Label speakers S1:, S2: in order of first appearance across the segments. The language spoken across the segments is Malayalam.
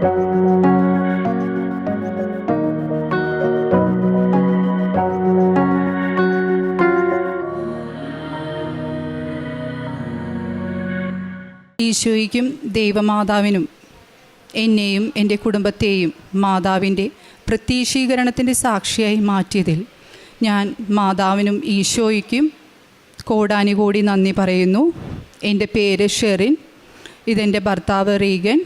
S1: ഈശോയ്ക്കും ദൈവമാതാവിനും എന്നെയും എൻ്റെ കുടുംബത്തെയും മാതാവിൻ്റെ പ്രത്യക്ഷീകരണത്തിൻ്റെ സാക്ഷിയായി മാറ്റിയതിൽ ഞാൻ മാതാവിനും ഈശോയ്ക്കും കോടാനുകോടി നന്ദി പറയുന്നു. എൻ്റെ പേര് ഷെറിൻ, ഇതെൻ്റെ ഭർത്താവ് റീഗൻ,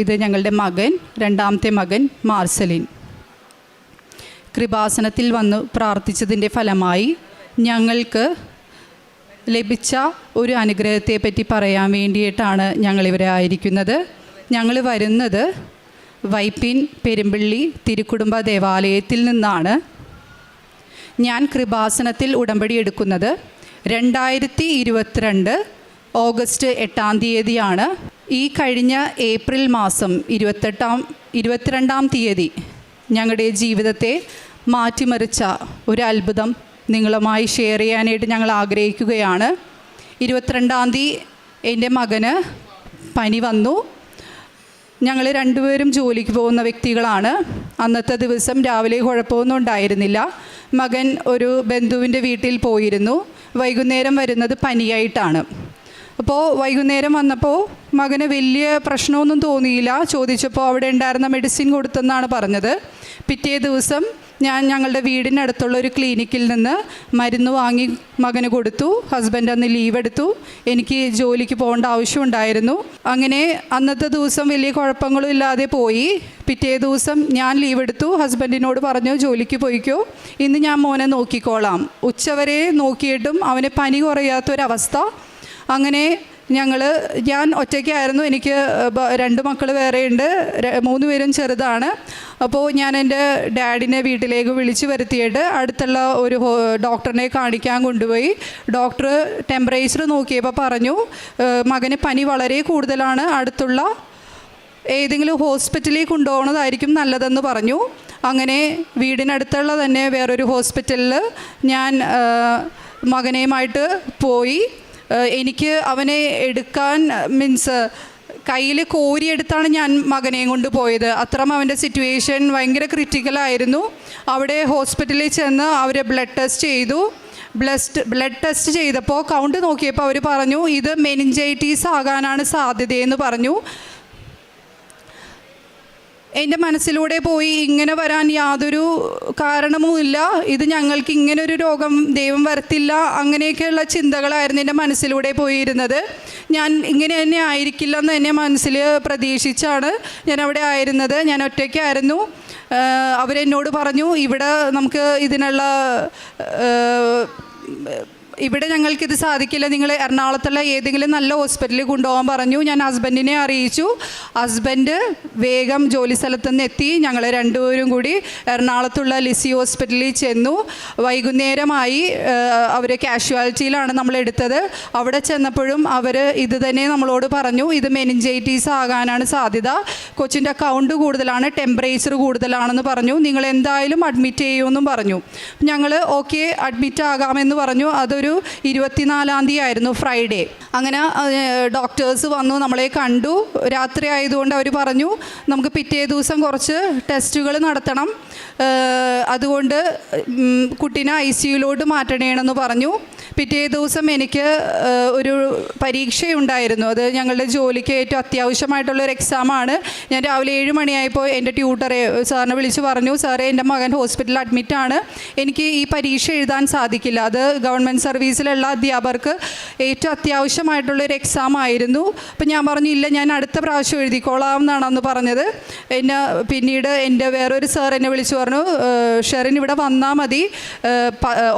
S1: ഇത് ഞങ്ങളുടെ മകൻ, രണ്ടാമത്തെ മകൻ മാർസലിൻ. കൃപാസനത്തിൽ വന്ന് പ്രാർത്ഥിച്ചതിൻ്റെ ഫലമായി ഞങ്ങൾക്ക് ലഭിച്ച ഒരു അനുഗ്രഹത്തെപ്പറ്റി പറയാൻ വേണ്ടിയിട്ടാണ് ഞങ്ങളിവിടെ ആയിരിക്കുന്നത്. ഞങ്ങൾ വരുന്നത് വൈപ്പിൻ പെരുമ്പള്ളി തിരുക്കുടുംബ ദേവാലയത്തിൽ നിന്നാണ്. ഞാൻ കൃപാസനത്തിൽ ഉടമ്പടി എടുക്കുന്നത് 2022 ഓഗസ്റ്റ് 8-ാം തീയതിയാണ്. ഈ കഴിഞ്ഞ ഏപ്രിൽ മാസം 22-ാം തീയതി ഞങ്ങളുടെ ജീവിതത്തെ മാറ്റിമറിച്ച ഒരു അത്ഭുതം നിങ്ങളുമായി ഷെയർ ചെയ്യാനായിട്ട് ഞങ്ങൾ ആഗ്രഹിക്കുകയാണ്. 22-ാം തീയതി എൻ്റെ മകന് പനി വന്നു. ഞങ്ങൾ രണ്ടുപേരും ജോലിക്ക് പോകുന്ന വ്യക്തികളാണ്. അന്നത്തെ ദിവസം രാവിലെ കുഴപ്പമൊന്നും ഉണ്ടായിരുന്നില്ല. മകൻ ഒരു ബന്ധുവിൻ്റെ വീട്ടിൽ പോയിരുന്നു. വൈകുന്നേരം വരുന്നത് പനിയായിട്ടാണ്. അപ്പോൾ വൈകുന്നേരം വന്നപ്പോൾ മകന് വലിയ പ്രശ്നമൊന്നും തോന്നിയില്ല. ചോദിച്ചപ്പോൾ അവിടെ ഉണ്ടായിരുന്ന മെഡിസിൻ കൊടുത്തെന്നാണ് പറഞ്ഞത്. പിറ്റേ ദിവസം ഞാൻ ഞങ്ങളുടെ വീടിനടുത്തുള്ള ഒരു ക്ലിനിക്കിൽ നിന്ന് മരുന്ന് വാങ്ങി മകന് കൊടുത്തു. ഹസ്ബൻഡ് അന്ന് ലീവ് എടുത്തു. എനിക്ക് ജോലിക്ക് പോകേണ്ട ആവശ്യമുണ്ടായിരുന്നു. അങ്ങനെ അന്നത്തെ ദിവസം വലിയ കുഴപ്പങ്ങളും ഇല്ലാതെ പോയി. പിറ്റേ ദിവസം ഞാൻ ലീവ് എടുത്തു. ഹസ്ബൻഡിനോട് പറഞ്ഞു, ജോലിക്ക് പോയിക്കോ, ഇന്ന് ഞാൻ മോനെ നോക്കിക്കോളാം. ഉച്ചവരെ നോക്കിയിട്ടും അവന് പനി കുറയാത്തൊരവസ്ഥ. അങ്ങനെ ഞാൻ ഒറ്റയ്ക്കായിരുന്നു. എനിക്ക് 2 മക്കൾ വേറെയുണ്ട്. 3 പേരും ചെറുതാണ്. അപ്പോൾ ഞാൻ എൻ്റെ ഡാഡിനെ വീട്ടിലേക്ക് വിളിച്ച് വരുത്തിയിട്ട് അടുത്തുള്ള ഒരു ഡോക്ടറിനെ കാണിക്കാൻ കൊണ്ടുപോയി. ഡോക്ടർ ടെമ്പറേച്ചർ നോക്കിയപ്പോൾ പറഞ്ഞു, മകന് പനി വളരെ കൂടുതലാണ്, അടുത്തുള്ള ഏതെങ്കിലും ഹോസ്പിറ്റലിൽ കൊണ്ടുപോകുന്നതായിരിക്കും നല്ലതെന്ന് പറഞ്ഞു. അങ്ങനെ വീടിനടുത്തുള്ള തന്നെ വേറൊരു ഹോസ്പിറ്റലിൽ ഞാൻ മകനെയുമായിട്ട് പോയി. എനിക്ക് അവനെ എടുക്കാൻ കയ്യിൽ കോരിയെടുത്താണ് ഞാൻ മകനെയും കൊണ്ട് പോയത്. അത്രയും അവൻ്റെ സിറ്റുവേഷൻ ഭയങ്കര ക്രിറ്റിക്കലായിരുന്നു. അവിടെ ഹോസ്പിറ്റലിൽ ചെന്ന് അവർ ബ്ലഡ് ടെസ്റ്റ് ചെയ്തു. ബ്ലഡ് ടെസ്റ്റ് ചെയ്തപ്പോൾ കൗണ്ട് നോക്കിയപ്പോൾ അവർ പറഞ്ഞു, ഇത് മെനിഞ്ചൈറ്റീസ് ആകാനാണ് സാധ്യതയെന്ന് പറഞ്ഞു. എൻ്റെ മനസ്സിലൂടെ പോയി, ഇങ്ങനെ വരാൻ യാതൊരു കാരണവുമില്ല, ഇത് ഞങ്ങൾക്ക് ഇങ്ങനൊരു രോഗം ദൈവം വരത്തില്ല, അങ്ങനെയൊക്കെയുള്ള ചിന്തകളായിരുന്നു എൻ്റെ മനസ്സിലൂടെ പോയിരുന്നത്. ഞാൻ ഇങ്ങനെ തന്നെ ആയിരിക്കില്ലെന്ന് എന്നെ മനസ്സിൽ പ്രതീക്ഷിച്ചാണ് ഞാൻ അവിടെ ആയിരുന്നത്. ഞാൻ ഒറ്റയ്ക്കായിരുന്നു. അവരെന്നോട് പറഞ്ഞു, ഇവിടെ ഞങ്ങൾക്കിത് സാധിക്കില്ല, നിങ്ങൾ എറണാകുളത്തുള്ള ഏതെങ്കിലും നല്ല ഹോസ്പിറ്റലിൽ കൊണ്ടുപോകാൻ പറഞ്ഞു. ഞാൻ ഹസ്ബൻഡിനെ അറിയിച്ചു. ഹസ്ബൻഡ് വേഗം ജോലി സ്ഥലത്തു നിന്ന് എത്തി. ഞങ്ങൾ രണ്ടുപേരും കൂടി എറണാകുളത്തുള്ള ലിസി ഹോസ്പിറ്റലിൽ ചെന്നു. വൈകുന്നേരമായി. അവർ കാഷ്വാലിറ്റിയിലാണ് നമ്മളെടുത്തത്. അവിടെ ചെന്നപ്പോഴും അവർ ഇത് തന്നെ നമ്മളോട് പറഞ്ഞു, ഇത് മെനിഞ്ചൈറ്റീസ് ആകാനാണ് സാധ്യത, കൊച്ചിൻ്റെ കൗണ്ട് കൂടുതലാണ്, ടെമ്പറേച്ചർ കൂടുതലാണെന്ന് പറഞ്ഞു. നിങ്ങൾ എന്തായാലും അഡ്മിറ്റ് ചെയ്യുമെന്നും പറഞ്ഞു. ഞങ്ങൾ ഓക്കെ അഡ്മിറ്റ് ആകാമെന്ന് പറഞ്ഞു. അതൊരു 24-ാം തീയതി ആയിരുന്നു, ഫ്രൈഡേ. അങ്ങനെ ഡോക്ടേഴ്സ് വന്നു, നമ്മളെ കണ്ടു. രാത്രി ആയതുകൊണ്ട് അവർ പറഞ്ഞു, നമുക്ക് പിറ്റേ ദിവസം കുറച്ച് ടെസ്റ്റുകൾ നടത്തണം, അതുകൊണ്ട് കുട്ടീനെ ICUയിലോട്ട് മാറ്റണേണെന്ന് പറഞ്ഞു. പിറ്റേ ദിവസം എനിക്ക് ഒരു പരീക്ഷയുണ്ടായിരുന്നു. അത് ഞങ്ങളുടെ ജോലിക്ക് ഏറ്റവും അത്യാവശ്യമായിട്ടുള്ളൊരു എക്സാമാണ്. ഞാൻ രാവിലെ 7 മണിയായപ്പോൾ എൻ്റെ ട്യൂട്ടറെ സാറിനെ വിളിച്ച് പറഞ്ഞു, സാറേ എൻ്റെ മകൻ ഹോസ്പിറ്റലിൽ അഡ്മിറ്റാണ്, എനിക്ക് ഈ പരീക്ഷ എഴുതാൻ സാധിക്കില്ല, അത് ഗവൺമെൻറ് സർവീസിലുള്ള അധ്യാപകർക്ക് ഏറ്റവും അത്യാവശ്യമായിട്ടുള്ളൊരു എക്സാം ആയിരുന്നു. അപ്പം ഞാൻ പറഞ്ഞു, ഇല്ല, ഞാൻ അടുത്ത പ്രാവശ്യം എഴുതിക്കോളാം എന്നാണ് അന്ന് പറഞ്ഞത്. പിന്നീട് എൻ്റെ വേറൊരു സാർ എന്നെ വിളിച്ച് പറഞ്ഞു, ഷെറിൻ ഇവിടെ വന്നാൽ മതി,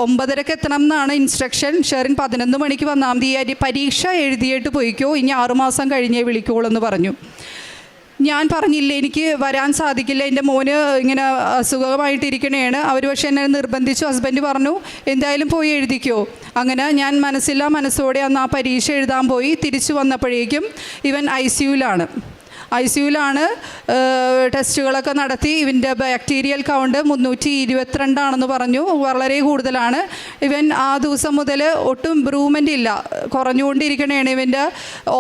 S1: 9:30 എത്തണം എന്നാണ് ഇൻസ്ട്രക്ഷൻ. ഷെറിൻ 11 മണിക്ക് വന്നാൽ മതി, പരീക്ഷ എഴുതിയിട്ട് പോയിക്കോ, ഇനി 6 മാസം കഴിഞ്ഞേ വിളിക്കോളൂ എന്ന് പറഞ്ഞു. ഞാൻ പറഞ്ഞില്ല, എനിക്ക് വരാൻ സാധിക്കില്ല, എൻ്റെ മോന് ഇങ്ങനെ അസുഖമായിട്ടിരിക്കണേണ്. അവർ പക്ഷേ എന്നെ നിർബന്ധിച്ചു. ഹസ്ബൻഡ് പറഞ്ഞു, എന്തായാലും പോയി എഴുതിക്കോ. അങ്ങനെ ഞാൻ മനസ്സോടെ അന്ന് ആ പരീക്ഷ എഴുതാൻ പോയി. തിരിച്ചു വന്നപ്പോഴേക്കും ഇവൻ ICUയിലാണ്. ICUവിലാണ്. ടെസ്റ്റുകളൊക്കെ നടത്തി. ഇവൻ്റെ ബാക്ടീരിയൽ കൗണ്ട് 322 പറഞ്ഞു. വളരെ കൂടുതലാണ്. ഇവൻ ആ ദിവസം മുതൽ ഒട്ടും ഇമ്പ്രൂവ്മെൻ്റ് ഇല്ല, കുറഞ്ഞുകൊണ്ടിരിക്കണേണ്. ഇവൻ്റെ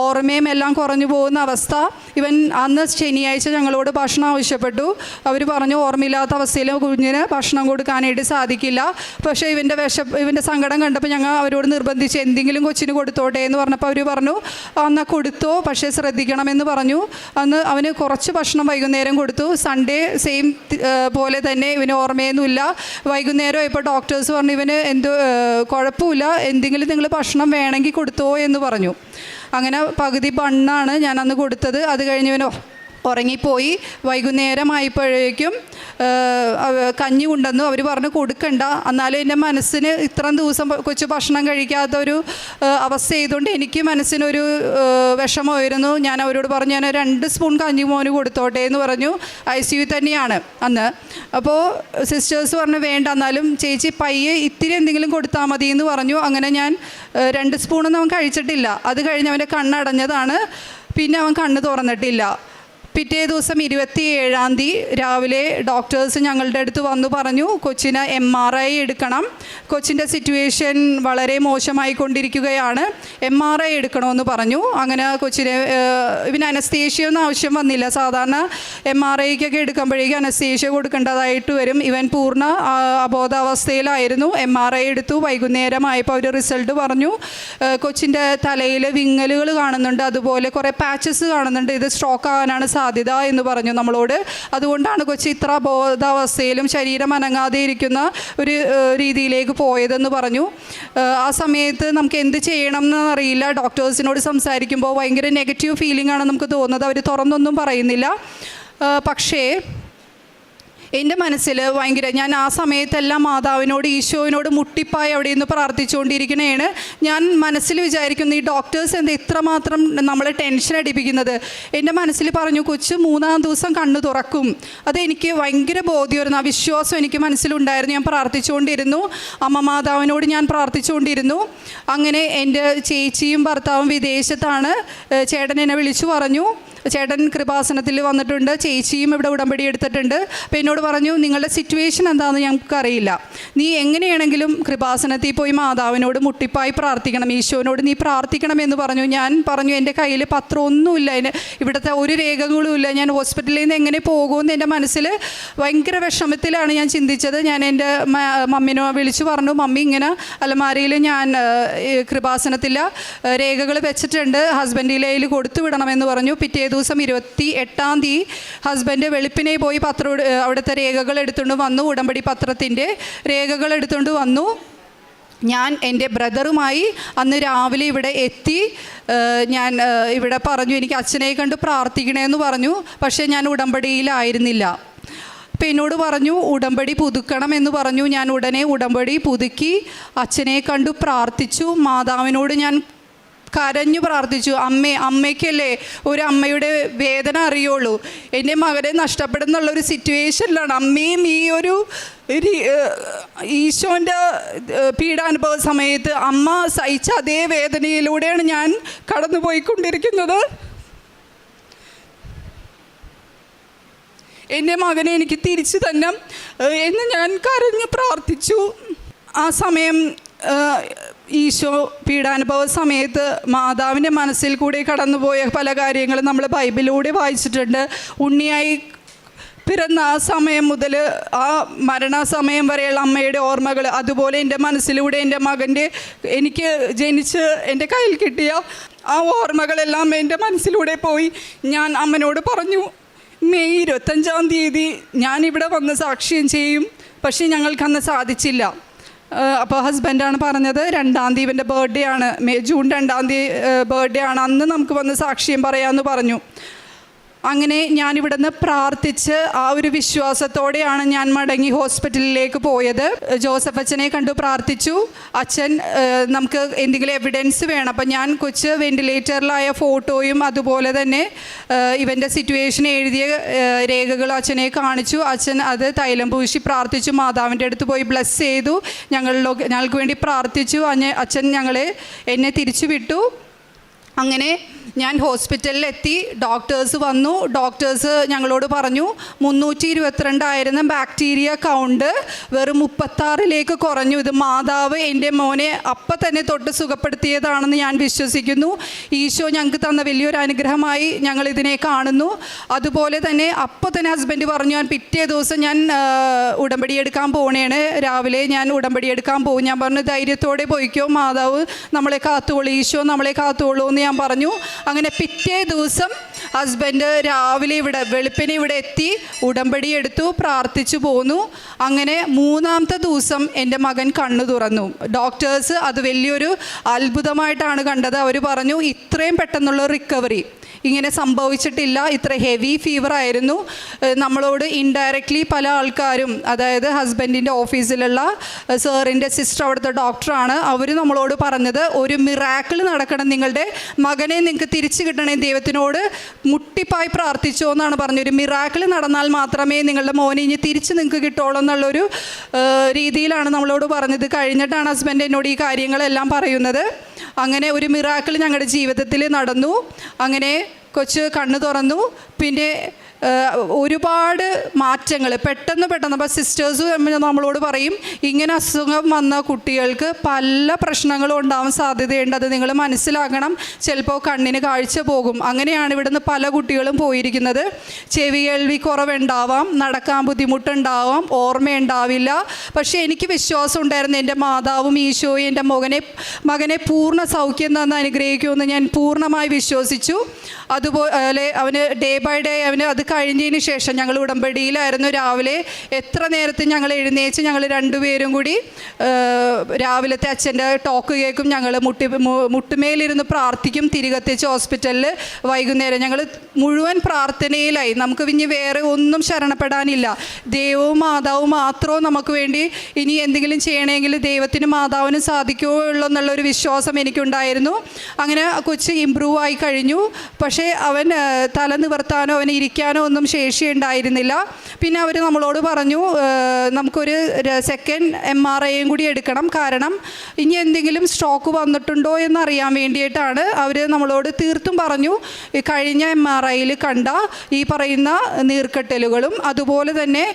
S1: ഓർമ്മയും എല്ലാം കുറഞ്ഞു പോകുന്ന അവസ്ഥ. ഇവൻ അന്ന് ശനിയാഴ്ച ഞങ്ങളോട് ഭക്ഷണം ആവശ്യപ്പെട്ടു. അവർ പറഞ്ഞു ഓർമ്മയില്ലാത്ത അവസ്ഥയിൽ കുഞ്ഞിന് ഭക്ഷണം കൊടുക്കാനായിട്ട് സാധിക്കില്ല. പക്ഷേ ഇവൻ്റെ സങ്കടം കണ്ടപ്പോൾ ഞങ്ങൾ അവരോട് നിർബന്ധിച്ച് എന്തെങ്കിലും കൊച്ചിന് കൊടുത്തോട്ടെ എന്ന് പറഞ്ഞപ്പോൾ അവർ പറഞ്ഞു എന്നാൽ കൊടുത്തോ, പക്ഷേ ശ്രദ്ധിക്കണമെന്ന് പറഞ്ഞു. അന്ന് അവന് കുറച്ച് ഭക്ഷണം വൈകുന്നേരം കൊടുത്തു. സൺഡേ സെയിം പോലെ തന്നെ ഇവന് ഓർമ്മയൊന്നുമില്ല. വൈകുന്നേരം ഇപ്പോൾ ഡോക്ടേഴ്സ് പറഞ്ഞു ഇവന് കുഴപ്പമില്ല, എന്തെങ്കിലും നിങ്ങൾ ഭക്ഷണം വേണമെങ്കിൽ കൊടുത്തോ എന്ന് പറഞ്ഞു. അങ്ങനെ പകുതി ബണ്ണാണ് ഞാൻ അന്ന് കൊടുത്തത്. അത് കഴിഞ്ഞ് ഇവന് ഉറങ്ങിപ്പോയി. വൈകുന്നേരമായപ്പോഴേക്കും കഞ്ഞി കൊണ്ടുവന്നു. അവർ പറഞ്ഞു കൊടുക്കണ്ട. എന്നാലും എൻ്റെ മനസ്സിന് ഇത്രയും ദിവസം കൊച്ചു ഭക്ഷണം കഴിക്കാത്തൊരു അവസ്ഥ ചെയ്തുകൊണ്ട് എനിക്ക് മനസ്സിനൊരു വിഷമമായിരുന്നു. ഞാൻ അവരോട് പറഞ്ഞു ഞാൻ 2 സ്പൂൺ കഞ്ഞി മോന് കൊടുത്തോട്ടെ എന്ന് പറഞ്ഞു. ICU തന്നെയാണ് അന്ന്. അപ്പോൾ സിസ്റ്റേഴ്സ് പറഞ്ഞു വേണ്ട, എന്നാലും ചേച്ചി പയ്യെ ഇത്തിരി എന്തെങ്കിലും കൊടുത്താൽ മതി എന്ന് പറഞ്ഞു. അങ്ങനെ ഞാൻ 2 സ്പൂണൊന്നും അവൻ കഴിച്ചിട്ടില്ല. അത് കഴിഞ്ഞ് അവൻ്റെ കണ്ണടഞ്ഞതാണ്. പിന്നെ അവൻ കണ്ണ് തുറന്നിട്ടില്ല. പിറ്റേ ദിവസം 27-ാം തീയതി രാവിലെ ഡോക്ടേഴ്സ് ഞങ്ങളുടെ അടുത്ത് വന്നു പറഞ്ഞു കൊച്ചിന് MRI എടുക്കണം, കൊച്ചിൻ്റെ സിറ്റുവേഷൻ വളരെ മോശമായിക്കൊണ്ടിരിക്കുകയാണ്, MRI എടുക്കണമെന്ന് പറഞ്ഞു. അങ്ങനെ കൊച്ചിന് ഇവന് അനസ്തേഷ്യൊന്നും ആവശ്യം വന്നില്ല. സാധാരണ MRIക്കൊക്കെ എടുക്കുമ്പോഴേക്കും അനസ്തേഷ്യ കൊടുക്കേണ്ടതായിട്ട് വരും. ഇവൻ പൂർണ്ണ അബോധാവസ്ഥയിലായിരുന്നു. MRI എടുത്തു. വൈകുന്നേരമായപ്പോൾ അവർ റിസൾട്ട് പറഞ്ഞു. കൊച്ചിൻ്റെ തലയിൽ വിങ്ങലുകൾ കാണുന്നുണ്ട്, അതുപോലെ കുറേ പാച്ചസ് കാണുന്നുണ്ട്. ഇത് സ്ട്രോക്ക് ആകാനാണ് സാധ്യത എന്ന് പറഞ്ഞു നമ്മളോട്. അതുകൊണ്ടാണ് കൊച്ചി ഇത്ര ബോധാവസ്ഥയിലും ശരീരം അനങ്ങാതെ ഇരിക്കുന്ന ഒരു രീതിയിലേക്ക് പോയതെന്ന് പറഞ്ഞു. ആ സമയത്ത് നമുക്ക് എന്ത് ചെയ്യണം എന്നറിയില്ല. ഡോക്ടേഴ്സിനോട് സംസാരിക്കുമ്പോൾ ഭയങ്കര നെഗറ്റീവ് ഫീലിംഗ് ആണ് നമുക്ക് തോന്നുന്നത്. അവർ തുറന്നൊന്നും പറയുന്നില്ല. പക്ഷേ എൻ്റെ മനസ്സിൽ ഭയങ്കര ഞാൻ ആ സമയത്തെല്ലാം മാതാവിനോട് ഈശോവിനോട് മുട്ടിപ്പായി അവിടെ നിന്ന് പ്രാർത്ഥിച്ചുകൊണ്ടിരിക്കണേണ്. ഞാൻ മനസ്സിൽ വിചാരിക്കുന്നു ഈ ഡോക്ടേഴ്സ് എന്താ ഇത്രമാത്രം നമ്മളെ ടെൻഷൻ അടിപ്പിക്കുന്നത്. എൻ്റെ മനസ്സിൽ പറഞ്ഞു കൊച്ച് 3-ാം ദിവസം കണ്ണ് തുറക്കും. അതെനിക്ക് ഭയങ്കര ബോധ്യമായിരുന്നു. ആ വിശ്വാസം എനിക്ക് മനസ്സിലുണ്ടായിരുന്നു. ഞാൻ പ്രാർത്ഥിച്ചുകൊണ്ടിരുന്നു. അമ്മ മാതാവിനോട് ഞാൻ പ്രാർത്ഥിച്ചുകൊണ്ടിരുന്നു. അങ്ങനെ എൻ്റെ ചേച്ചിയും ഭർത്താവും വിദേശത്താണ്. ചേട്ടൻ എന്നെ വിളിച്ചു പറഞ്ഞു ചേട്ടൻ കൃപാസനത്തിൽ വന്നിട്ടുണ്ട്, ചേച്ചിയും ഇവിടെ ഉടമ്പടി എടുത്തിട്ടുണ്ട്. അപ്പോൾ എന്നോട് പറഞ്ഞു നിങ്ങളുടെ സിറ്റുവേഷൻ എന്താണെന്ന് ഞങ്ങൾക്കറിയില്ല, നീ എങ്ങനെയാണെങ്കിലും കൃപാസനത്തിൽ പോയി മാതാവിനോട് മുട്ടിപ്പായി പ്രാർത്ഥിക്കണം, ഈശോനോട് നീ പ്രാർത്ഥിക്കണമെന്ന് പറഞ്ഞു. ഞാൻ പറഞ്ഞു എൻ്റെ കയ്യിൽ പത്രമൊന്നുമില്ല, ഇവിടുത്തെ ഒരു രേഖകളും ഇല്ല, ഞാൻ ഹോസ്പിറ്റലിൽ നിന്ന് എങ്ങനെ പോകുമെന്ന് എൻ്റെ മനസ്സിൽ ഭയങ്കര വിഷമത്തിലാണ് ഞാൻ ചിന്തിച്ചത്. ഞാൻ എൻ്റെ മമ്മിനെ വിളിച്ചു പറഞ്ഞു മമ്മി ഇങ്ങനെ അലമാരയിൽ ഞാൻ കൃപാസനത്തിൽ രേഖകൾ വെച്ചിട്ടുണ്ട്, ഹസ്ബൻഡിൻ്റെ കയ്യിൽ കൊടുത്തു വിടണമെന്ന് പറഞ്ഞു. പിറ്റേ ദിവസം 28-ാം തീയതി ഹസ്ബൻഡ് വെളുപ്പിനെ പോയി അവിടുത്തെ രേഖകൾ എടുത്തുകൊണ്ട് വന്നു. ഉടമ്പടി പത്രത്തിൻ്റെ രേഖകൾ എടുത്തുകൊണ്ട് വന്നു. ഞാൻ എൻ്റെ ബ്രദറുമായി അന്ന് രാവിലെ ഇവിടെ എത്തി. ഞാൻ ഇവിടെ പറഞ്ഞു എനിക്ക് അച്ഛനെ കണ്ട് പ്രാർത്ഥിക്കണമെന്ന് പറഞ്ഞു. പക്ഷേ ഞാൻ ഉടമ്പടിയിലായിരുന്നില്ല. അപ്പോൾ എന്നോട് പറഞ്ഞു ഉടമ്പടി പുതുക്കണം എന്ന് പറഞ്ഞു. ഞാൻ ഉടനെ ഉടമ്പടി പുതുക്കി അച്ഛനെ കണ്ടു പ്രാർത്ഥിച്ചു. മാതാവിനോട് ഞാൻ കരഞ്ഞു പ്രാർത്ഥിച്ചു. അമ്മയ്ക്കല്ലേ ഒരു അമ്മയുടെ വേദന അറിയുള്ളൂ. എൻ്റെ മകനെ നഷ്ടപ്പെടുന്നുള്ളൊരു സിറ്റുവേഷനിലാണ്. അമ്മയും ഈ ഒരു ഈശോൻ്റെ പീഡാനുഭവ സമയത്ത് അമ്മ സഹിച്ച അതേ വേദനയിലൂടെയാണ് ഞാൻ കടന്നു പോയിക്കൊണ്ടിരിക്കുന്നത്. എൻ്റെ മകനെ എനിക്ക് തിരിച്ചു തന്നെ എന്ന് ഞാൻ കരഞ്ഞു പ്രാർത്ഥിച്ചു. ആ സമയം ഈശോ പീഡാനുഭവ സമയത്ത് മാതാവിൻ്റെ മനസ്സിൽ കൂടി കടന്നുപോയ പല കാര്യങ്ങളും നമ്മൾ ബൈബിളിലൂടെ വായിച്ചിട്ടുണ്ട്. ഉണ്ണിയായി പിറന്ന ആ സമയം മുതൽ ആ മരണസമയം വരെയുള്ള അമ്മയുടെ ഓർമ്മകൾ, അതുപോലെ എൻ്റെ മനസ്സിലൂടെ എൻ്റെ മകൻ്റെ എനിക്ക് ജനിച്ച് എൻ്റെ കയ്യിൽ കിട്ടിയ ആ ഓർമ്മകളെല്ലാം എൻ്റെ മനസ്സിലൂടെ പോയി. ഞാൻ അമ്മനോട് പറഞ്ഞു മെയ് 25-ാം തീയതി ഞാനിവിടെ വന്ന് സാക്ഷ്യം ചെയ്യും, പക്ഷേ ഞങ്ങൾക്കന്ന് സാധിച്ചില്ല. അപ്പോൾ ഹസ്ബൻഡാണ് പറഞ്ഞത് 2-ാം തീയതി ഇവൻ്റെ ബർത്ത്ഡേ ആണ്, ജൂൺ 2-ാം തീയതി ബർത്ത്ഡേ ആണ്, അന്ന് നമുക്ക് വന്ന് സാക്ഷ്യം പറയാമെന്ന് പറഞ്ഞു. അങ്ങനെ ഞാനിവിടുന്ന് പ്രാർത്ഥിച്ച് ആ ഒരു വിശ്വാസത്തോടെയാണ് ഞാൻ മടങ്ങി ഹോസ്പിറ്റലിലേക്ക് പോയത്. ജോസഫ് അച്ഛനെ കണ്ടു പ്രാർത്ഥിച്ചു. അച്ഛൻ നമുക്ക് എന്തെങ്കിലും എവിഡൻസ് വേണം. അപ്പം ഞാൻ കൊച്ച് വെൻറ്റിലേറ്ററിലായ ഫോട്ടോയും അതുപോലെ തന്നെ ഇവൻ്റെ സിറ്റുവേഷൻ എഴുതിയ രേഖകൾ അച്ഛനെ കാണിച്ചു. അച്ഛൻ അത് തൈലം പൂശി പ്രാർത്ഥിച്ചു. മാതാവിൻ്റെ അടുത്ത് പോയി ബ്ലെസ് ചെയ്തു. ഞങ്ങൾക്ക് വേണ്ടി പ്രാർത്ഥിച്ചു. അച്ഛൻ എന്നെ തിരിച്ചു വിട്ടു. അങ്ങനെ ഞാൻ ഹോസ്പിറ്റലിലെത്തി. ഡോക്ടേഴ്സ് വന്നു. ഡോക്ടേഴ്സ് ഞങ്ങളോട് പറഞ്ഞു 322 ബാക്ടീരിയ കൗണ്ട് വെറും 36 കുറഞ്ഞു. ഇത് മാതാവ് എൻ്റെ മോനെ അപ്പം തന്നെ തൊട്ട് സുഖപ്പെടുത്തിയതാണെന്ന് ഞാൻ വിശ്വസിക്കുന്നു. ഈശോ ഞങ്ങൾക്ക് തന്ന വലിയൊരു അനുഗ്രഹമായി ഞങ്ങളിതിനെ കാണുന്നു. അതുപോലെ തന്നെ അപ്പോൾ തന്നെ ഹസ്ബൻഡ് പറഞ്ഞു, ഞാൻ പിറ്റേ ദിവസം ഞാൻ ഉടമ്പടി എടുക്കാൻ പോണേണ്, രാവിലെ ഞാൻ ഉടമ്പടി എടുക്കാൻ പോകും. ഞാൻ പറഞ്ഞു ധൈര്യത്തോടെ പോയിക്കോ, മാതാവ് നമ്മളെ കാത്തോളൂ, ഈശോ നമ്മളെ കാത്തോളൂ എന്ന് ഞാൻ പറഞ്ഞു. അങ്ങനെ പിറ്റേ ദിവസം ഹസ്ബൻഡ് രാവിലെ വെളുപ്പിനെ ഇവിടെ എത്തി ഉടമ്പടി എടുത്തു, പ്രാർത്ഥിച്ചു പോന്നു. അങ്ങനെ 3-ാമത്തെ ദിവസം എൻ്റെ മകൻ കണ്ണു തുറന്നു. ഡോക്ടേഴ്സ് അത് വലിയൊരു അത്ഭുതമായിട്ടാണ് കണ്ടത്. അവർ പറഞ്ഞു ഇത്രയും പെട്ടെന്നുള്ള റിക്കവറി ഇങ്ങനെ സംഭവിച്ചിട്ടില്ല, ഇത്ര ഹെവി ഫീവർ ആയിരുന്നു. നമ്മളോട് ഇൻഡയറക്റ്റ്ലി പല ആൾക്കാരും, അതായത് ഹസ്ബൻഡിൻ്റെ ഓഫീസിലുള്ള സാറിൻ്റെ സിസ്റ്റർ, അവിടുത്തെ ഡോക്ടറാണ്, അവർ നമ്മളോട് പറഞ്ഞത് ഒരു മിറാക്കിൾ നടക്കണം, നിങ്ങളുടെ മകനെ നിങ്ങൾക്ക് തിരിച്ചു കിട്ടണേ, ദൈവത്തിനോട് മുട്ടിപ്പായി പ്രാർത്ഥിച്ചോ എന്നാണ് പറഞ്ഞത്. ഒരു മിറാക്കിൾ നടന്നാൽ മാത്രമേ നിങ്ങളുടെ മോനെ ഇനി തിരിച്ച് നിങ്ങൾക്ക് കിട്ടുള്ളൂ എന്നുള്ളൊരു രീതിയിലാണ് നമ്മളോട് പറഞ്ഞത്. കഴിഞ്ഞിട്ടാണ് ഹസ്ബൻഡ് എന്നോട് ഈ കാര്യങ്ങളെല്ലാം പറയുന്നത്. അങ്ങനെ ഒരു മിറാക്കിൾ ഞങ്ങളുടെ ജീവിതത്തിൽ നടന്നു. അങ്ങനെ കൊച്ച് കണ്ണ് തുറന്നു. പിന്നെ ഒരുപാട് മാറ്റങ്ങൾ പെട്ടെന്ന് അപ്പോൾ സിസ്റ്റേഴ്സ് നമ്മളോട് പറയും ഇങ്ങനെ അസുഖം വന്ന കുട്ടികൾക്ക് പല പ്രശ്നങ്ങളും ഉണ്ടാവാൻ സാധ്യതയുണ്ട്, അത് നിങ്ങൾ മനസ്സിലാക്കണം, ചിലപ്പോൾ കണ്ണിന് കാഴ്ച പോകും. അങ്ങനെയാണ് ഇവിടുന്ന് പല കുട്ടികളും പോയിരിക്കുന്നത്. ചെവി കേൾവി കുറവുണ്ടാവാം, നടക്കാൻ ബുദ്ധിമുട്ടുണ്ടാവാം, ഓർമ്മയുണ്ടാവില്ല. പക്ഷേ എനിക്ക് വിശ്വാസം ഉണ്ടായിരുന്നു, എൻ്റെ മാതാവും ഈശോയും എൻ്റെ മകനെ പൂർണ്ണ സൗഖ്യം തന്ന് അനുഗ്രഹിക്കുമെന്ന് ഞാൻ പൂർണ്ണമായി വിശ്വസിച്ചു. അതുപോലെ അവന് ഡേ ബൈ ഡേ അത് കഴിഞ്ഞതിന് ശേഷം ഞങ്ങൾ ഉടമ്പടിയിലായിരുന്നു. രാവിലെ എത്ര നേരത്തെ ഞങ്ങൾ എഴുന്നേച്ച് ഞങ്ങൾ രണ്ടുപേരും കൂടി രാവിലത്തെ അച്ഛൻ്റെ ടോക്ക് കേൾക്കും, ഞങ്ങൾ മുട്ടുമേലിരുന്ന് പ്രാർത്ഥിക്കും. തിരികെത്തിച്ച് ഹോസ്പിറ്റലിൽ വൈകുന്നേരം ഞങ്ങൾ മുഴുവൻ പ്രാർത്ഥനയിലായി. നമുക്ക് ഇനി വേറെ ഒന്നും ശരണപ്പെടാനില്ല, ദൈവവും മാതാവും മാത്രവും നമുക്ക് വേണ്ടി ഇനി എന്തെങ്കിലും ചെയ്യണമെങ്കിൽ ദൈവത്തിനും മാതാവിനും സാധിക്കുകയുള്ളൂ എന്നുള്ളൊരു വിശ്വാസം എനിക്കുണ്ടായിരുന്നു. അങ്ങനെ കൊച്ച് ഇമ്പ്രൂവ് ആയി കഴിഞ്ഞു. പക്ഷേ അവൻ തല നിവർത്താനോ അവന് ഇരിക്കാനോ ഒന്നും ശേഷിയുണ്ടായിരുന്നില്ല. പിന്നെ അവർ നമ്മളോട് പറഞ്ഞു നമുക്കൊരു സെക്കൻഡ് MRIയും കൂടി എടുക്കണം, കാരണം ഇനി എന്തെങ്കിലും സ്ട്രോക്ക് വന്നിട്ടുണ്ടോ എന്നറിയാൻ വേണ്ടിയിട്ടാണ്. അവർ നമ്മളോട് തീർത്തും പറഞ്ഞു കഴിഞ്ഞ MRIയിൽ കണ്ട ഈ പറയുന്ന നീർക്കെട്ടലുകളും അതുപോലെ തന്നെ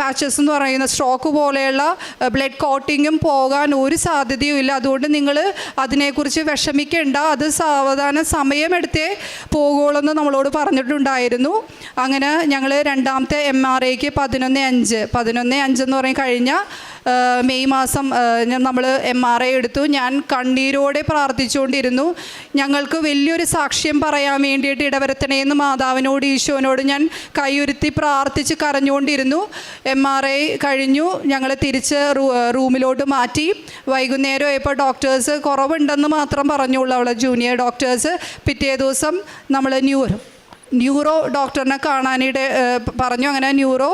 S1: പാച്ചസ് എന്ന് പറയുന്ന സ്ട്രോക്ക് പോലെയുള്ള ബ്ലഡ് കോട്ടിങ്ങും പോകാൻ ഒരു സാധ്യതയും ഇല്ല. അതുകൊണ്ട് നിങ്ങൾ അതിനെക്കുറിച്ച് വിഷമിക്കേണ്ട, അത് സാവധാനം സമയമെടുത്തേ പോകുള്ളൂ എന്ന് നമ്മളോട് പറഞ്ഞിട്ടുണ്ടായിരുന്നു. അങ്ങനെ ഞങ്ങൾ രണ്ടാമത്തെ MRIക്ക് 11/5 എന്ന് പറയും കഴിഞ്ഞ മെയ് മാസം നമ്മൾ MRI എടുത്തു. ഞാൻ കണ്ണീരോടെ പ്രാർത്ഥിച്ചുകൊണ്ടിരുന്നു. ഞങ്ങൾക്ക് വലിയൊരു സാക്ഷ്യം പറയാൻ വേണ്ടിയിട്ട് ഇടവരുത്തണേന്ന് മാതാവിനോട് ഈശോനോട് ഞാൻ കൈയുരുത്തി പ്രാർത്ഥിച്ച് കരഞ്ഞുകൊണ്ടിരുന്നു. MRI കഴിഞ്ഞു, ഞങ്ങൾ തിരിച്ച് റൂമിലോട്ട് മാറ്റി. വൈകുന്നേരം ആയപ്പോൾ ഡോക്ടേഴ്സ് കുറവുണ്ടെന്ന് മാത്രം പറഞ്ഞുള്ളൂ, അവളെ ജൂനിയർ ഡോക്ടേഴ്സ്. പിറ്റേ ദിവസം നമ്മൾ ന്യൂറോ ഡോക്ടറിനെ കാണാനായിട്ട് പറഞ്ഞു. അങ്ങനെ ന്യൂറോ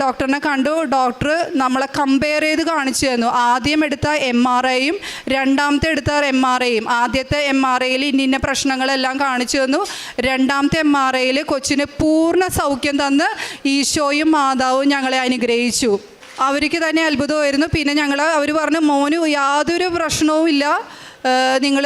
S1: ഡോക്ടറിനെ കണ്ടു. ഡോക്ടർ നമ്മളെ കമ്പയർ ചെയ്ത് കാണിച്ചു തന്നു. ആദ്യം എടുത്ത MRIയും രണ്ടാമത്തെ എടുത്ത MRIയും. ആദ്യത്തെ MRIയിൽ ഇന്ന പ്രശ്നങ്ങളെല്ലാം കാണിച്ചു തന്നു. രണ്ടാമത്തെ MRIയിൽ കൊച്ചിന് പൂർണ്ണ സൗഖ്യം തന്ന് ഈശോയും മാതാവും ഞങ്ങളെ അനുഗ്രഹിച്ചു. അവർക്ക് തന്നെ അത്ഭുതമായിരുന്നു. പിന്നെ അവർ പറഞ്ഞു മോന് യാതൊരു പ്രശ്നവും ഇല്ല, നിങ്ങൾ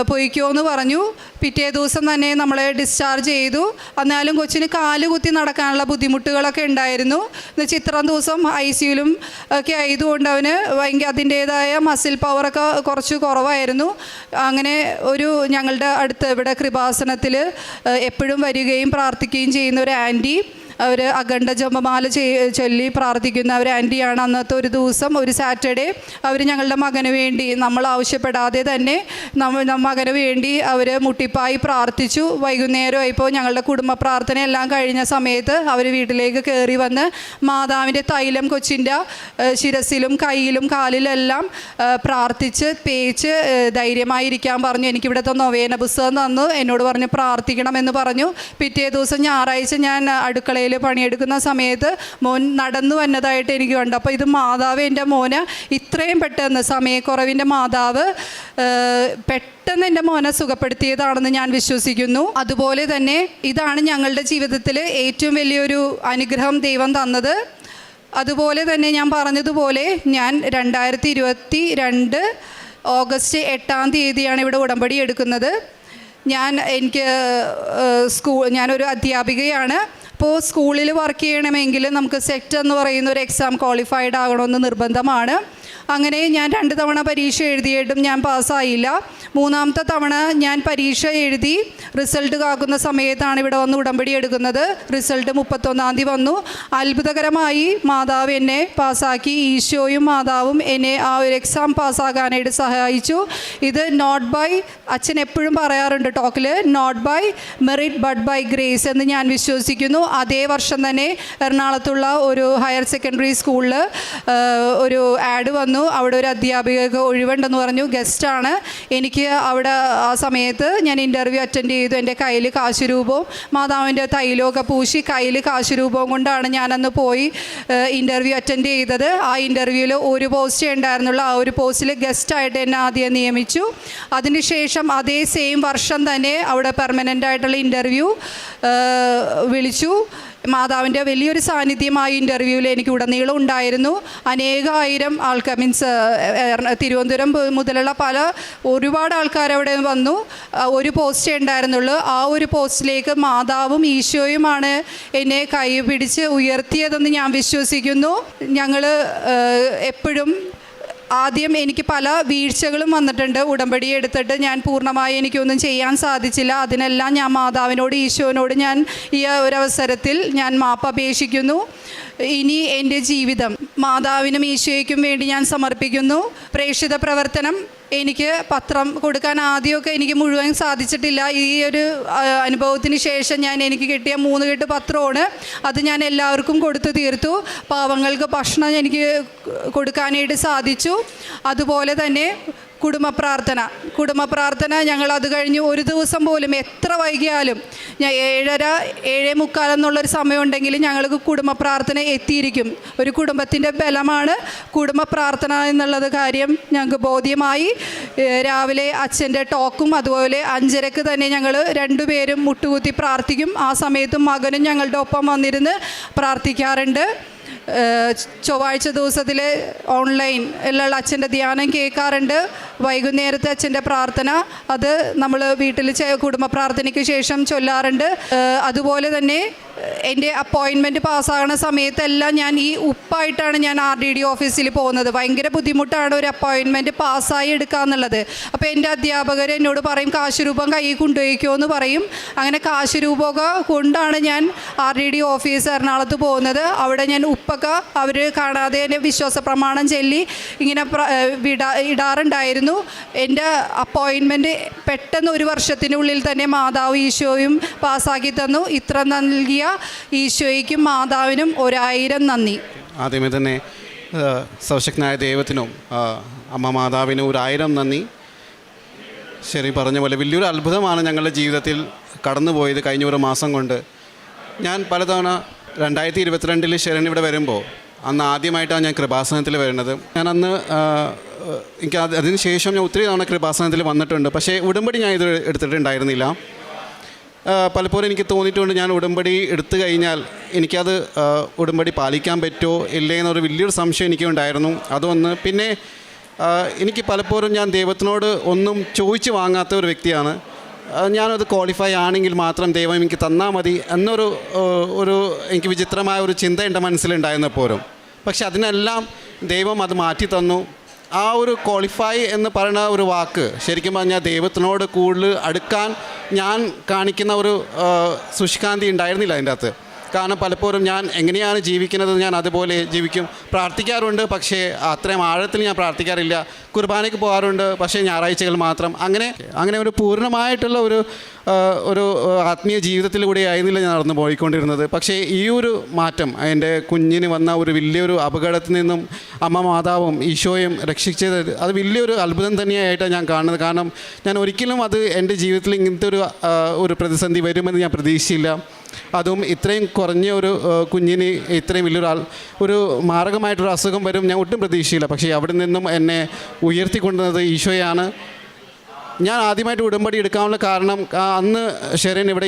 S1: പോയിക്കോ എന്ന് പറഞ്ഞു. പിറ്റേ ദിവസം തന്നെ നമ്മളെ ഡിസ്ചാർജ് ചെയ്തു. എന്നാലും കൊച്ചിന് കാല് കുത്തി നടക്കാനുള്ള ബുദ്ധിമുട്ടുകളൊക്കെ ഉണ്ടായിരുന്നു. എന്നുവെച്ചാൽ ഇത്രയും ദിവസം ICUലും ഒക്കെ ആയതുകൊണ്ട് അവന് അതിൻ്റേതായ മസിൽ പവറൊക്കെ കുറച്ച് കുറവായിരുന്നു. അങ്ങനെ ഞങ്ങളുടെ അടുത്ത് ഇവിടെ കൃപാസനത്തിൽ എപ്പോഴും വരികയും പ്രാർത്ഥിക്കുകയും ചെയ്യുന്ന ഒരു ആൻറ്റി, അവർ അഖണ്ഡ ജപമാല ചൊല്ലി പ്രാർത്ഥിക്കുന്ന ഒരു ആൻറ്റിയാണ്. അന്നത്തെ ഒരു ദിവസം, ഒരു സാറ്റർഡേ, അവർ ഞങ്ങളുടെ മകന് വേണ്ടി നമ്മൾ ആവശ്യപ്പെടാതെ തന്നെ മകന് വേണ്ടി അവർ മുട്ടിപ്പായി പ്രാർത്ഥിച്ചു. വൈകുന്നേരമായപ്പോൾ ഞങ്ങളുടെ കുടുംബ പ്രാർത്ഥന എല്ലാം കഴിഞ്ഞ സമയത്ത് അവർ വീട്ടിലേക്ക് കയറി വന്ന് മാതാവിൻ്റെ തൈലം കൊച്ചിൻ്റെ ശിരസിലും കയ്യിലും കാലിലെല്ലാം പ്രാർത്ഥിച്ച് തേച്ച് ധൈര്യമായിരിക്കാൻ പറഞ്ഞു. എനിക്കിവിടുത്തെ നൊവേന പുസ്തകം തന്നു, എന്നോട് പറഞ്ഞു പ്രാർത്ഥിക്കണമെന്ന് പറഞ്ഞു. പിറ്റേ ദിവസം ഞായറാഴ്ച ഞാൻ അടുക്കളയിൽ പണിയെടുക്കുന്ന സമയത്ത് മോൻ നടന്നു വന്നതായിട്ട് എനിക്ക് കണ്ടു. അപ്പോൾ ഇത് മാതാവ് എൻ്റെ മോന് ഇത്രയും പെട്ടെന്ന്, സമയക്കുറവിൻ്റെ മാതാവ് പെട്ടെന്ന് എൻ്റെ മോനെ സുഖപ്പെടുത്തിയതാണെന്ന് ഞാൻ വിശ്വസിക്കുന്നു. അതുപോലെ തന്നെ ഇതാണ് ഞങ്ങളുടെ ജീവിതത്തിൽ ഏറ്റവും വലിയൊരു അനുഗ്രഹം ദൈവം തന്നത്. അതുപോലെ തന്നെ ഞാൻ പറഞ്ഞതുപോലെ ഞാൻ 2022 ഓഗസ്റ്റ് 8 ഇവിടെ ഉടമ്പടി എടുക്കുന്നത്. എനിക്ക് ഞാനൊരു അധ്യാപികയാണ്. അപ്പോൾ സ്കൂളിൽ വർക്ക് ചെയ്യണമെങ്കിൽ നമുക്ക് സെറ്റ് എന്ന് പറയുന്ന ഒരു എക്സാം ക്വാളിഫൈഡ് ആകണമെന്ന് നിർബന്ധമാണ്. അങ്ങനെ ഞാൻ 2 തവണ പരീക്ഷ എഴുതിയിട്ടും ഞാൻ പാസ്സായില്ല. 3ാമത്തെ തവണ ഞാൻ പരീക്ഷ എഴുതി റിസൾട്ട് കാക്കുന്ന സമയത്താണ് ഇവിടെ വന്ന് ഉടമ്പടി എടുക്കുന്നത്. റിസൾട്ട് 31-ാം തീയതി വന്നു. അത്ഭുതകരമായി മാതാവ് എന്നെ പാസ്സാക്കി. ഈശോയും മാതാവും എന്നെ ആ ഒരു എക്സാം പാസ്സാകാനായിട്ട് സഹായിച്ചു. ഇത് നോട്ട് ബൈ, അച്ഛൻ എപ്പോഴും പറയാറുണ്ട് ടോക്കിൽ, not by merit but by grace എന്ന് ഞാൻ വിശ്വസിക്കുന്നു. അതേ വർഷം തന്നെ എറണാകുളത്തുള്ള ഒരു ഹയർ സെക്കൻഡറി സ്കൂളിൽ ഒരു ആഡ് വന്നു. അവിടെ ഒരു അധ്യാപികക്ക് ഒഴിവുണ്ടെന്ന് പറഞ്ഞു, ഗസ്റ്റാണ്. എനിക്ക് അവിടെ ആ സമയത്ത് ഞാൻ ഇൻ്റർവ്യൂ അറ്റൻഡ് ചെയ്തു. എൻ്റെ കയ്യിൽ കാശുരൂപവും മാതാവിൻ്റെ തൈലമൊക്കെ പൂശി കയ്യിൽ കാശുരൂപവും കൊണ്ടാണ് ഞാനന്ന് പോയി ഇൻ്റർവ്യൂ അറ്റൻഡ് ചെയ്തത്. ആ ഇൻ്റർവ്യൂവിൽ ഒരു പോസ്റ്റേ ഉണ്ടായിരുന്നുള്ളൂ. ആ ഒരു പോസ്റ്റിൽ ഗസ്റ്റായിട്ട് എന്നെ ആദ്യം നിയമിച്ചു. അതിനുശേഷം അതേ സെയിം വർഷം തന്നെ അവിടെ പെർമനൻ്റ് ആയിട്ടുള്ള ഇൻ്റർവ്യൂ വിളിച്ചു. മാതാവിൻ്റെ വലിയൊരു സാന്നിധ്യമായ ഇൻ്റർവ്യൂവിൽ എനിക്ക് ഉടനീളം ഉണ്ടായിരുന്നു. അനേകായിരം ആൾക്കാർ, തിരുവനന്തപുരം മുതലുള്ള ഒരുപാട് ആൾക്കാർ അവിടെ വന്നു. ഒരു പോസ്റ്റേ ഉണ്ടായിരുന്നുള്ളൂ. ആ ഒരു പോസ്റ്റിലേക്ക് മാതാവും ഈശോയുമാണ് എന്നെ കൈ പിടിച്ച് ഉയർത്തിയതെന്ന് ഞാൻ വിശ്വസിക്കുന്നു. ഞങ്ങൾ എപ്പോഴും ആദ്യം എനിക്ക് പല വീഴ്ചകളും വന്നിട്ടുണ്ട്. ഉടമ്പടി എടുത്തിട്ട് ഞാൻ പൂർണ്ണമായി എനിക്കൊന്നും ചെയ്യാൻ സാധിച്ചില്ല. അതിനെല്ലാം ഞാൻ മാതാവിനോട് ഈശോനോട് ഞാൻ ഈ ഒരവസരത്തിൽ ഞാൻ മാപ്പ് അപേക്ഷിക്കുന്നു. ഇനി എൻ്റെ ജീവിതം മാതാവിനും ഈശോയ്ക്കും വേണ്ടി ഞാൻ സമർപ്പിക്കുന്നു. പ്രേക്ഷിത പ്രവർത്തനം എനിക്ക് പത്രം കൊടുക്കാൻ ആദ്യമൊക്കെ എനിക്ക് മുഴുവൻ സാധിച്ചിട്ടില്ല. ഈ ഒരു അനുഭവത്തിന് ശേഷം എനിക്ക് കിട്ടിയ 3 കെട്ട് പത്രമാണ്. അത് ഞാൻ എല്ലാവർക്കും കൊടുത്തു തീർത്തു. പാവങ്ങൾക്ക് ഭക്ഷണം എനിക്ക് കൊടുക്കാനായിട്ട് സാധിച്ചു. അതുപോലെ തന്നെ കുടുംബ പ്രാർത്ഥന ഞങ്ങൾ അത് കഴിഞ്ഞ് ഒരു ദിവസം പോലും എത്ര വൈകിയാലും ഞാൻ 7:30 7:45 എന്നുള്ളൊരു സമയമുണ്ടെങ്കിൽ ഞങ്ങൾക്ക് കുടുംബ പ്രാർത്ഥന എത്തിയിരിക്കും. ഒരു കുടുംബത്തിൻ്റെ ബലമാണ് കുടുംബ പ്രാർത്ഥന എന്നുള്ളത് കാര്യം ഞങ്ങൾക്ക് ബോധ്യമായി. രാവിലെ അച്ഛൻ്റെ ടോക്കും അതുപോലെ 5:30 തന്നെ ഞങ്ങൾ 2 പേരും മുട്ടുകുത്തി പ്രാർത്ഥിക്കും. ആ സമയത്തും മകനും ഞങ്ങളുടെ ഒപ്പം വന്നിരുന്ന് പ്രാർത്ഥിക്കാറുണ്ട്. ചൊവ്വാഴ്ച ദിവസത്തിൽ ഓൺലൈൻ ഉള്ള അച്ഛൻ്റെ ധ്യാനം കേൾക്കാറുണ്ട്. വൈകുന്നേരത്തെ അച്ഛൻ്റെ പ്രാർത്ഥന അത് നമ്മൾ വീട്ടിൽ കുടുംബ പ്രാർത്ഥനയ്ക്ക് ശേഷം ചൊല്ലാറുണ്ട്. അതുപോലെ തന്നെ എൻ്റെ അപ്പോയിൻമെൻറ്റ് പാസ്സാകുന്ന സമയത്തെല്ലാം ഞാൻ ഈ ഉപ്പായിട്ടാണ് ഞാൻ RDD ഓഫീസിൽ പോകുന്നത്. ഭയങ്കര ബുദ്ധിമുട്ടാണ് ഒരു അപ്പോയിൻമെൻറ്റ് പാസ്സായി എടുക്കുക എന്നുള്ളത്. അപ്പോൾ എൻ്റെ അധ്യാപകർ എന്നോട് പറയും കാശുരൂപം കയ്യിൽ കൊണ്ടുപോയിക്കോ എന്ന് പറയും. അങ്ങനെ കാശുരൂപമൊക്കെ കൊണ്ടാണ് ഞാൻ RDD ഓഫീസ് എറണാകുളത്ത് പോകുന്നത്. അവിടെ ഞാൻ ഉപ്പൊക്കെ അവർ കാണാതെ തന്നെ വിശ്വാസ പ്രമാണം ചൊല്ലി ഇങ്ങനെ ഇടാറുണ്ടായിരുന്നു. എൻ്റെ അപ്പോയിൻമെൻറ്റ് പെട്ടെന്ന് 1 വർഷത്തിനുള്ളിൽ തന്നെ മാതാവ് ഈശോയും പാസ്സാക്കി തന്നു. ഇത്ര നൽകിയ ഈശോയ്ക്കും മാതാവിനും 1000 നന്ദി.
S2: ആദ്യമേ തന്നെ സർവശക്തനായ ദൈവത്തിനും അമ്മ മാതാവിനും 1000 നന്ദി. ശരി പറഞ്ഞ പോലെ വലിയൊരു അത്ഭുതമാണ് ഞങ്ങളുടെ ജീവിതത്തിൽ കടന്നുപോയത് കഴിഞ്ഞ 1 മാസം കൊണ്ട്. ഞാൻ പലതവണ 2022 ശരൺ ഇവിടെ വരുമ്പോൾ അന്ന് ആദ്യമായിട്ടാണ് ഞാൻ കൃപാസനത്തിൽ വരുന്നത്. ഞാൻ അന്ന് എനിക്ക് അതിന് ശേഷം ഞാൻ ഒത്തിരി തവണ കൃപാസനത്തിൽ വന്നിട്ടുണ്ട്. പക്ഷേ ഉടമ്പടി ഞാൻ ഇത് എടുത്തിട്ടുണ്ടായിരുന്നില്ല. പലപ്പോഴും എനിക്ക് തോന്നിയിട്ടുണ്ട് ഞാൻ ഉടമ്പടി എടുത്തു കഴിഞ്ഞാൽ എനിക്കത് ഉടമ്പടി പാലിക്കാൻ പറ്റുമോ ഇല്ലേ എന്നൊരു വലിയൊരു സംശയം എനിക്കുണ്ടായിരുന്നു. അതൊന്ന്. പിന്നെ എനിക്ക് പലപ്പോഴും ഞാൻ ദൈവത്തിനോട് ഒന്നും ചോദിച്ച് വാങ്ങാത്ത ഒരു വ്യക്തിയാണ്. ഞാനത് ക്വാളിഫൈ ആണെങ്കിൽ മാത്രം ദൈവം എനിക്ക് തന്നാൽ മതി എന്നൊരു എനിക്ക് വിചിത്രമായ ഒരു ചിന്ത എൻ്റെ മനസ്സിലുണ്ടായിരുന്നപ്പോഴും. പക്ഷെ അതിനെല്ലാം ദൈവം അത് മാറ്റി തന്നു. ആ ഒരു ക്വാളിഫൈ എന്ന് പറയുന്ന ഒരു വാക്ക് ശരിക്കും പറഞ്ഞാൽ ദൈവത്തിനോട് കൂടുതൽ അടുക്കാൻ ഞാൻ കാണിക്കുന്ന ഒരു ശുഷ്കാന്തി ഉണ്ടായിരുന്നില്ല അതിൻ്റെ അകത്ത്. കാരണം പലപ്പോഴും ഞാൻ എങ്ങനെയാണ് ജീവിക്കുന്നത് ഞാൻ അതുപോലെ ജീവിക്കും. പ്രാർത്ഥിക്കാറുണ്ട്, പക്ഷേ അത്രയും ആഴത്തിൽ ഞാൻ പ്രാർത്ഥിക്കാറില്ല. കുർബാനയ്ക്ക് പോകാറുണ്ട്, പക്ഷേ ഞായറാഴ്ചകൾ മാത്രം. അങ്ങനെ ഒരു പൂർണ്ണമായിട്ടുള്ള ഒരു ആത്മീയ ജീവിതത്തിലൂടെ ആയിരുന്നില്ല ഞാൻ നടന്നു പോയിക്കൊണ്ടിരുന്നത്. പക്ഷേ ഈ ഒരു മാറ്റം എൻ്റെ കുഞ്ഞിന് വന്ന ഒരു വലിയൊരു അപകടത്തിൽ നിന്നും അമ്മ മാതാവും ഈശോയും രക്ഷിച്ചത് അത് വലിയൊരു അത്ഭുതം തന്നെയായിട്ടാണ് ഞാൻ കാണുന്നത്. കാരണം ഞാൻ ഒരിക്കലും അത് എൻ്റെ ജീവിതത്തിൽ ഇങ്ങനത്തെ ഒരു പ്രതിസന്ധി വരുമെന്ന് ഞാൻ പ്രതീക്ഷിച്ചില്ല. അതും ഇത്രയും കുറഞ്ഞ ഒരു കുഞ്ഞിന് ഇത്രയും ഒരു മാരകമായിട്ടൊരു അസുഖം വരും ഞാൻ ഒട്ടും പ്രതീക്ഷയില്ല. പക്ഷേ അവിടെ നിന്നും എന്നെ ഉയർത്തിക്കൊണ്ടുവന്നത് ഈശോയാണ്. ഞാൻ ആദ്യമായിട്ട് ഉടമ്പടി എടുക്കാനുള്ള കാരണം അന്ന് ഷെറിൻ ഇവിടെ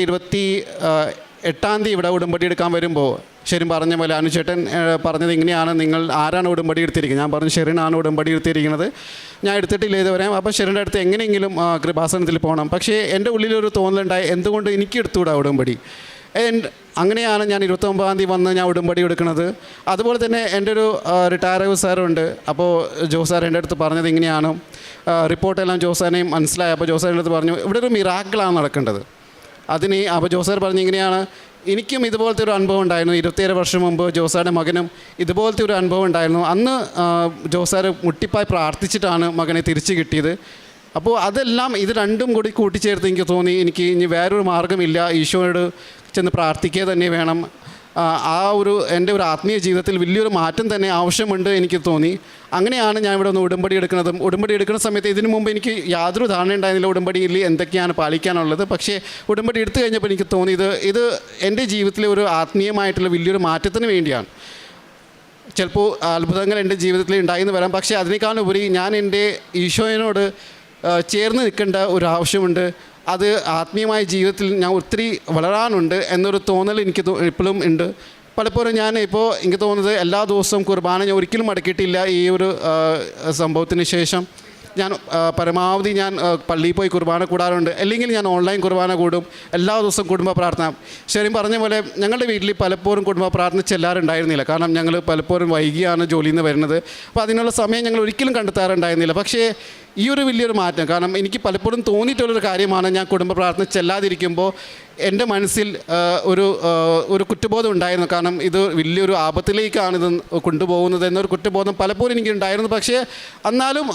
S2: 8-ാം തീയതി ഇവിടെ ഉടമ്പടി എടുക്കാൻ വരുമ്പോൾ ഷെറിൻ പറഞ്ഞ പോലെ അനുചേട്ടൻ പറഞ്ഞത് ഇങ്ങനെയാണ്, നിങ്ങൾ ആരാണ് ഉടമ്പടി എടുത്തിരിക്കുന്നത്? ഞാൻ പറഞ്ഞു ഷെറിനാണ് ഉടമ്പടി എടുത്തിരിക്കുന്നത്, ഞാൻ എടുത്തിട്ടില്ല ഇതുവരെ. അപ്പോൾ ഷെറിൻ്റെ അടുത്ത് എങ്ങനെയെങ്കിലും കൃപാസനത്തിൽ പോകണം. പക്ഷേ എൻ്റെ ഉള്ളിലൊരു തോന്നലുണ്ടായി, എന്തുകൊണ്ട് എനിക്ക് എടുത്തുകൂടാ ഉടമ്പടി? അങ്ങനെയാണ് ഞാൻ 29-ാം തീയതി വന്ന് ഞാൻ ഉടമ്പടി എടുക്കുന്നത്. അതുപോലെ തന്നെ എൻ്റെ ഒരു റിട്ടയർഡ് സാറുണ്ട്. അപ്പോൾ ജോസ് സാർ എൻ്റെ അടുത്ത് പറഞ്ഞത് ഇങ്ങനെയാണ്, റിപ്പോർട്ടെല്ലാം ജോസ് സാറിനെയും മനസ്സിലായി. അപ്പോൾ ജോസ് സാറിൻ്റെ അടുത്ത് പറഞ്ഞു, ഇവിടെ ഒരു മിറാക്കിളാണ് നടക്കേണ്ടത്. അപ്പോൾ ജോസ് സാർ പറഞ്ഞു ഇങ്ങനെയാണ്, എനിക്കും ഇതുപോലത്തെ ഒരു അനുഭവം ഉണ്ടായിരുന്നു. 27 വർഷം മുമ്പ് ജോസാരുടെ മകനും ഇതുപോലത്തെ ഒരു അനുഭവം ഉണ്ടായിരുന്നു. അന്ന് ജോസാർ മുട്ടിപ്പായി പ്രാർത്ഥിച്ചിട്ടാണ് മകനെ തിരിച്ചു കിട്ടിയത്. അപ്പോൾ അതെല്ലാം ഇത് രണ്ടും കൂടി കൂട്ടിച്ചേർത്ത് എനിക്ക് തോന്നി, എനിക്ക് ഇനി വേറൊരു മാർഗ്ഗമില്ല, ഈശോയോട് ചെന്ന് പ്രാർത്ഥിക്കുക തന്നെ വേണം. എൻ്റെ ഒരു ആത്മീയ ജീവിതത്തിൽ വലിയൊരു മാറ്റം തന്നെ ആവശ്യമുണ്ട് എനിക്ക് തോന്നി. അങ്ങനെയാണ് ഞാൻ ഇവിടെ ഒന്ന് ഉടമ്പടി എടുക്കുന്നതും. ഉടമ്പടി എടുക്കുന്ന സമയത്ത് ഇതിനു മുമ്പ് എനിക്ക് യാതൊരു ധാരണ ഉണ്ടായിരുന്നില്ല ഉടമ്പടിയിൽ എന്തൊക്കെയാണ് പാലിക്കാനുള്ളത്. പക്ഷേ ഉടമ്പടി എടുത്തു കഴിഞ്ഞപ്പോൾ എനിക്ക് തോന്നി ഇത് എൻ്റെ ജീവിതത്തിലെ ഒരു ആത്മീയമായിട്ടുള്ള വലിയൊരു മാറ്റത്തിന് വേണ്ടിയാണ്. ചിലപ്പോൾ അത്ഭുതങ്ങൾ എൻ്റെ ജീവിതത്തിൽ ഉണ്ടായിന്ന് വരാം, പക്ഷേ അതിനേക്കാളുപരി ഞാൻ എൻ്റെ ഈശോയോട് ചേർന്ന് നിൽക്കേണ്ട ഒരു ആവശ്യമുണ്ട്. അത് ആത്മീയമായ ജീവിതത്തിൽ ഞാൻ ഒത്തിരി വളരാനുണ്ട് എന്നൊരു തോന്നൽ എനിക്ക് ഇപ്പോഴും ഉണ്ട്. പലപ്പോഴും എനിക്ക് തോന്നുന്നത് എല്ലാ ദിവസവും കുർബാന ഞാൻ ഒരിക്കലും മടക്കിയിട്ടില്ല. ഈ ഒരു സംഭവത്തിന് ശേഷം ഞാൻ പരമാവധി പള്ളിയിൽ പോയി കുർബാന കൂടാറുണ്ട്, അല്ലെങ്കിൽ ഞാൻ ഓൺലൈൻ കുർബാന കൂടും. എല്ലാ ദിവസവും കുടുംബ പ്രാർത്ഥന. ശരിയും പറഞ്ഞ പോലെ ഞങ്ങളുടെ വീട്ടിൽ പലപ്പോഴും കുടുംബ പ്രാർത്ഥന ചെല്ലാറുണ്ടായിരുന്നില്ല. കാരണം ഞങ്ങൾ പലപ്പോഴും വൈകിയാണ് ജോലിയിൽ നിന്ന് വരുന്നത്. അപ്പോൾ അതിനുള്ള സമയം ഞങ്ങൾ ഒരിക്കലും കണ്ടെത്താറുണ്ടായിരുന്നില്ല. പക്ഷേ ഈ ഒരു വലിയൊരു മാറ്റം, കാരണം എനിക്ക് പലപ്പോഴും തോന്നിയിട്ടുള്ളൊരു കാര്യമാണ്, ഞാൻ കുടുംബ പ്രാർത്ഥന ചെല്ലാതിരിക്കുമ്പോൾ എൻ്റെ മനസ്സിൽ ഒരു കുറ്റബോധം ഉണ്ടായിരുന്നു. കാരണം ഇത് വലിയൊരു ആപത്തിലേക്കാണ് ഇത് കൊണ്ടുപോകുന്നത് എന്നൊരു കുറ്റബോധം പലപ്പോഴും എനിക്കുണ്ടായിരുന്നു. പക്ഷേ എന്നാലും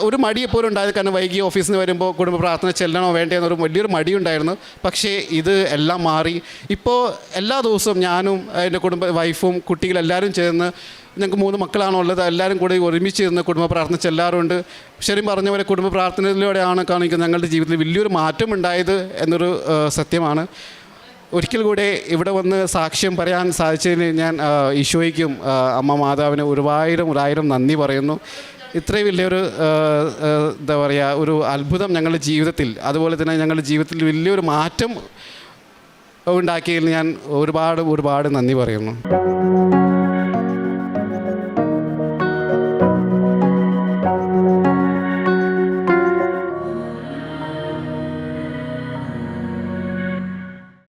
S2: ഒരു മടി എപ്പോഴും ഉണ്ടായത്. കാരണം വൈകി ഓഫീസിൽ നിന്ന് വരുമ്പോൾ കുടുംബ പ്രാർത്ഥന ചെല്ലണോ വേണ്ടേ എന്നൊരു വലിയൊരു മടിയുണ്ടായിരുന്നു. പക്ഷേ ഇത് എല്ലാം മാറി. ഇപ്പോൾ എല്ലാ ദിവസവും ഞാനും എൻ്റെ വൈഫും കുട്ടികളെല്ലാവരും ചേർന്ന്, ഞങ്ങൾക്ക് 3 മക്കളാണുള്ളത്, എല്ലാവരും കൂടി ഒരുമിച്ച് ഇരുന്ന് കുടുംബ പ്രാർത്ഥന ചെല്ലാറുണ്ട്. ശരിയും പറഞ്ഞ പോലെ കുടുംബ പ്രാർത്ഥനയിലൂടെയാണ് കാണിക്കുന്നത് ഞങ്ങളുടെ ജീവിതത്തിൽ വലിയൊരു മാറ്റം ഉണ്ടായത് എന്നൊരു സത്യമാണ്. ഒരിക്കൽ കൂടെ ഇവിടെ വന്ന് സാക്ഷ്യം പറയാൻ സാധിച്ചതിന് ഞാൻ ഈശോയ്ക്കും അമ്മ മാതാവിന് ഒരായിരം നന്ദി പറയുന്നു. ഇത്രയും വലിയൊരു എന്താ പറയുക, ഒരു അത്ഭുതം ഞങ്ങളുടെ ജീവിതത്തിൽ, അതുപോലെ തന്നെ ഞങ്ങളുടെ ജീവിതത്തിൽ വലിയൊരു മാറ്റം ഉണ്ടാക്കിയതിൽ ഞാൻ ഒരുപാട് നന്ദി പറയുന്നു.